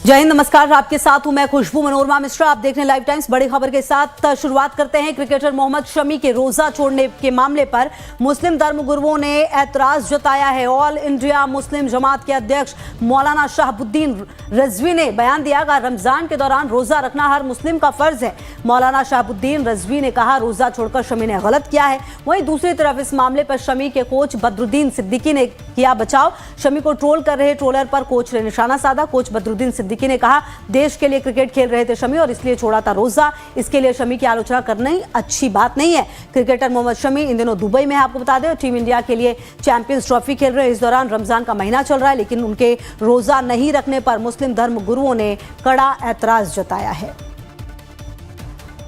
जय हिंद, नमस्कार। आपके साथ हूं मैं खुशबू मनोरमा मिश्रा। आप देख रहे हैं लाइव टाइम्स। बड़ी खबर के साथ शुरुआत करते हैं। क्रिकेटर मोहम्मद शमी के रोजा छोड़ने के मामले पर मुस्लिम धर्मगुरुओं ने ऐतराज जताया है। ऑल इंडिया मुस्लिम जमात के अध्यक्ष मौलाना शहाबुद्दीन रिजवी ने बयान दिया कि रमजान के दौरान रोजा रखना हर मुस्लिम का फर्ज है। मौलाना शहाबुद्दीन रिजवी ने कहा, रोजा छोड़कर शमी ने गलत किया है। वहीं दूसरी तरफ इस मामले पर शमी के कोच बदरुद्दीन सिद्दीकी ने किया बचाव। शमी को ट्रोल कर रहे ट्रोलर पर कोच ने निशाना साधा। कोच बदरुद्दीन सिद्दीकी ने कहा, देश के लिए क्रिकेट खेल रहे थे शमी और इसलिए छोड़ा था रोजा। इसके लिए शमी की आलोचना करना अच्छी बात नहीं है। क्रिकेटर मोहम्मद शमी इन दिनों दुबई में है, आपको बता दें। टीम इंडिया के लिए चैंपियंस ट्रॉफी खेल रहे हैं। इस दौरान रमजान का महीना चल रहा है, लेकिन उनके रोजा नहीं रखने पर मुस्लिम धर्म गुरुओं ने कड़ा ऐतराज जताया है।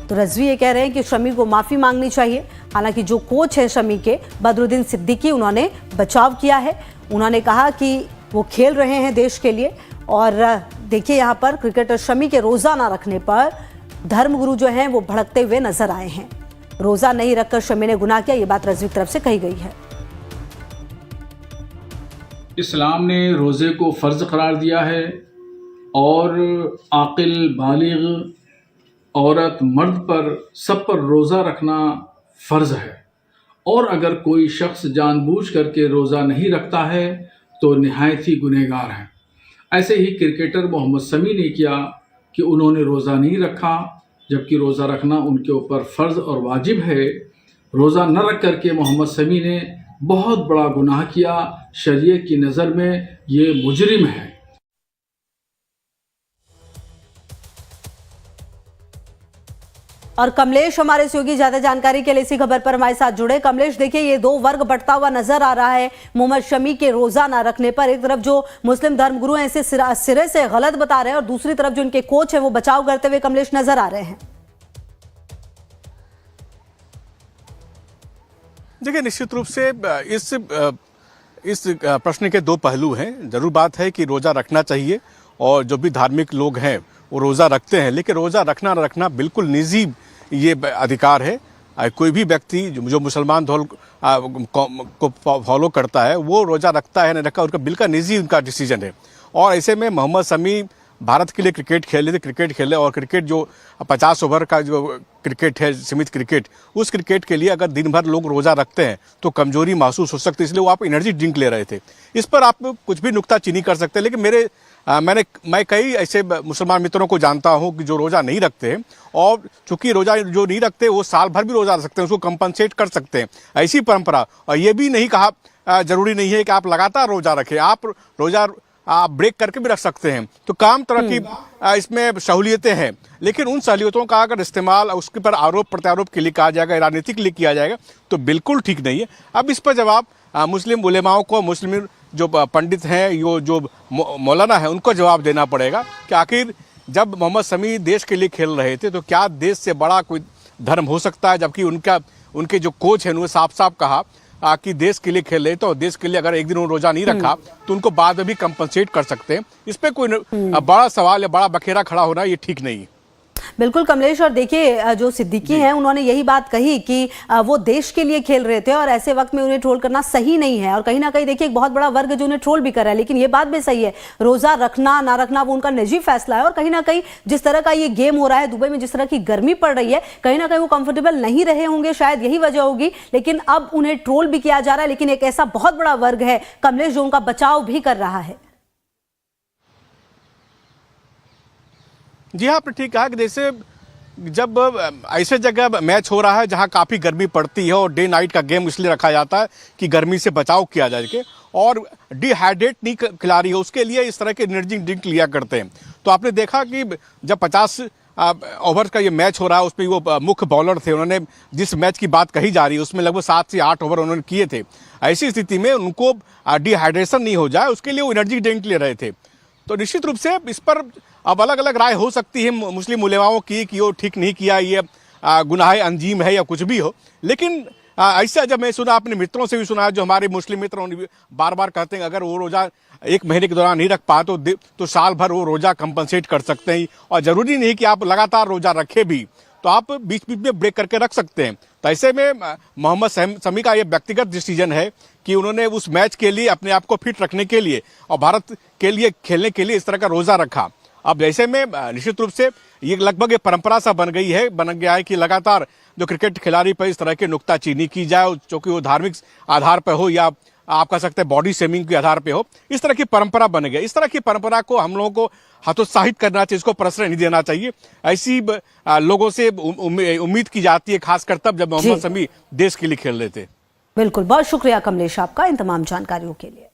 तो रिजवी ये कह रहे हैं कि शमी को माफी मांगनी चाहिए। हालांकि जो कोच है शमी के, बदरुद्दीन सिद्दीकी, उन्होंने बचाव किया है। उन्होंने कहा कि वो खेल रहे हैं देश के लिए। और देखिए, यहाँ पर क्रिकेटर शमी के रोजा ना रखने पर धर्मगुरु जो हैं वो भड़कते हुए नजर आए हैं। रोजा नहीं रखकर शमी ने गुनाह किया, ये बात रिजवी की तरफ से कही गई है। इस्लाम ने रोज़े को फ़र्ज़ करार दिया है और आकिल बालिग औरत मर्द पर सब पर रोज़ा रखना फ़र्ज़ है। और अगर कोई शख्स जानबूझ करके रोज़ा नहीं रखता है तो निहायत ही गुनहगार है। ऐसे ही क्रिकेटर मोहम्मद शमी ने किया कि उन्होंने रोज़ा नहीं रखा, जबकि रोज़ा रखना उनके ऊपर फ़र्ज़ और वाजिब है। रोज़ा न रख करके मोहम्मद शमी ने बहुत बड़ा गुनाह किया। शरीयत की नज़र में ये मुजरिम है। और कमलेश हमारे सहयोगी ज्यादा जानकारी के लिए इसी खबर पर हमारे साथ जुड़े। कमलेश, देखिए, ये दो वर्ग बढ़ता हुआ नजर आ रहा है मोहम्मद शमी के रोजा ना रखने पर। एक तरफ जो मुस्लिम धर्मगुरु हैं इसे सिरे से गलत बता रहे हैं और दूसरी तरफ जो इनके कोच हैं वो बचाव करते हुए कमलेश नजर आ रहे हैं। देखिए, निश्चित रूप से इस प्रश्न के दो पहलू हैं। जरूर बात है कि रोज़ा रखना चाहिए और जो भी धार्मिक लोग हैं वो रोज़ा रखते हैं, लेकिन रोज़ा रखना न रखना बिल्कुल निजी ये अधिकार है। कोई भी व्यक्ति जो मुसलमान को फॉलो करता है वो रोज़ा रखता है न रखा, उनका बिल्कुल निजी उनका डिसीजन है। और ऐसे में मोहम्मद शमी भारत के लिए क्रिकेट खेले और क्रिकेट जो 50 ओवर का जो क्रिकेट है, सीमित क्रिकेट, उस क्रिकेट के लिए अगर दिन भर लोग रोज़ा रखते हैं तो कमजोरी महसूस हो सकती है। इसलिए वो आप एनर्जी ड्रिंक ले रहे थे। इस पर आप कुछ भी नुक्ताचीनी कर सकते हैं, लेकिन मैं कई ऐसे मुसलमान मित्रों को जानता हूं कि जो रोज़ा नहीं रखते हैं और चूंकि रोज़ा जो नहीं रखते वो साल भर भी रोज़ा रख सकते हैं, उसको कंपनसेट कर सकते हैं, ऐसी परंपरा। और ये भी नहीं कहा जरूरी नहीं है कि आप लगातार रोज़ा रखें, आप रोज़ा आप ब्रेक करके भी रख सकते हैं। तो काम तरह की इसमें सहूलियतें हैं, लेकिन उन सहूलियतों का अगर इस्तेमाल उसके पर आरोप प्रत्यारोप के लिए कहा जाएगा, राजनीति के लिए किया जाएगा, तो बिल्कुल ठीक नहीं है। अब इस पर जवाब मुस्लिम उलेमाओं को, मुस्लिम जो पंडित हैं, जो मौलाना है, उनको जवाब देना पड़ेगा कि आखिर जब मोहम्मद शमी देश के लिए खेल रहे थे तो क्या देश से बड़ा कोई धर्म हो सकता है। जबकि उनके जो कोच हैं उन्होंने साफ साफ कहा कि देश के लिए खेल रहे तो देश के लिए अगर एक दिन उन्होंने रोजा नहीं रखा तो उनको बाद में भी कंपनसेट कर सकते हैं। इस पर कोई बड़ा सवाल या बड़ा बखेरा खड़ा होना ये ठीक नहीं है। बिल्कुल कमलेश, और देखिए, जो सिद्दीकी हैं उन्होंने यही बात कही कि वो देश के लिए खेल रहे थे और ऐसे वक्त में उन्हें ट्रोल करना सही नहीं है। और कहीं ना कहीं देखिए, एक बहुत बड़ा वर्ग जो उन्हें ट्रोल भी कर रहा है, लेकिन ये बात भी सही है, रोजा रखना ना रखना वो उनका निजी फैसला है। और कहीं ना कहीं जिस तरह का ये गेम हो रहा है दुबई में, जिस तरह की गर्मी पड़ रही है, कहीं ना कहीं वो कंफर्टेबल नहीं रहे होंगे, शायद यही वजह होगी। लेकिन अब उन्हें ट्रोल भी किया जा रहा है। लेकिन एक ऐसा बहुत बड़ा वर्ग है कमलेश जो उनका बचाव भी कर रहा है। जी हाँ, आपने ठीक कहा कि जैसे जब ऐसे जगह मैच हो रहा है जहां काफ़ी गर्मी पड़ती है और डे नाइट का गेम इसलिए रखा जाता है कि गर्मी से बचाव किया जाए और डिहाइड्रेट नहीं खिलाड़ी हो उसके लिए इस तरह के एनर्जी ड्रिंक लिया करते हैं। तो आपने देखा कि जब 50 ओवर का ये मैच हो रहा है उसमें वो मुख्य बॉलर थे, उन्होंने जिस मैच की बात कही जा रही है उसमें लगभग 7 से 8 ओवर उन्होंने किए थे। ऐसी स्थिति में उनको डिहाइड्रेशन नहीं हो जाए उसके लिए वो एनर्जी ड्रिंक ले रहे थे। तो निश्चित रूप से इस पर अब अलग अलग राय हो सकती है मुस्लिम उलेमाओं की कि वो ठीक नहीं किया, ये गुनाह अंजीम है या कुछ भी हो। लेकिन ऐसा जब मैं सुना, अपने मित्रों से भी सुना, जो हमारे मुस्लिम मित्र बार बार कहते हैं अगर वो रोज़ा एक महीने के दौरान नहीं रख पाए तो साल भर वो रोज़ा कंपनसेट कर सकते हैं। और ज़रूरी नहीं कि आप लगातार रोज़ा रखें भी, तो आप बीच बीच में ब्रेक करके रख सकते हैं। तो ऐसे में मोहम्मद शमी का ये व्यक्तिगत डिसीजन है कि उन्होंने उस मैच के लिए अपने आप को फिट रखने के लिए और भारत के लिए खेलने के लिए इस तरह का रोज़ा रखा। अब ऐसे में निश्चित रूप से ये लगभग एक परंपरा सा बन गया है कि लगातार जो क्रिकेट खिलाड़ी पर इस तरह की नुक्ताचीनी की जाए, चाहे वो धार्मिक आधार पर हो या आप कह सकते हैं बॉडी शेमिंग के आधार पे हो, इस तरह की परंपरा बन गई। इस तरह की परंपरा को हम लोगों को हतोत्साहित करना चाहिए, इसको प्रश्रय नहीं देना चाहिए। ऐसी लोगों से उम्मीद की जाती है, खासकर तब जब मोहम्मद शमी देश के लिए खेल रहे थे। बिल्कुल, बहुत शुक्रिया कमलेश आपका इन तमाम जानकारियों के लिए।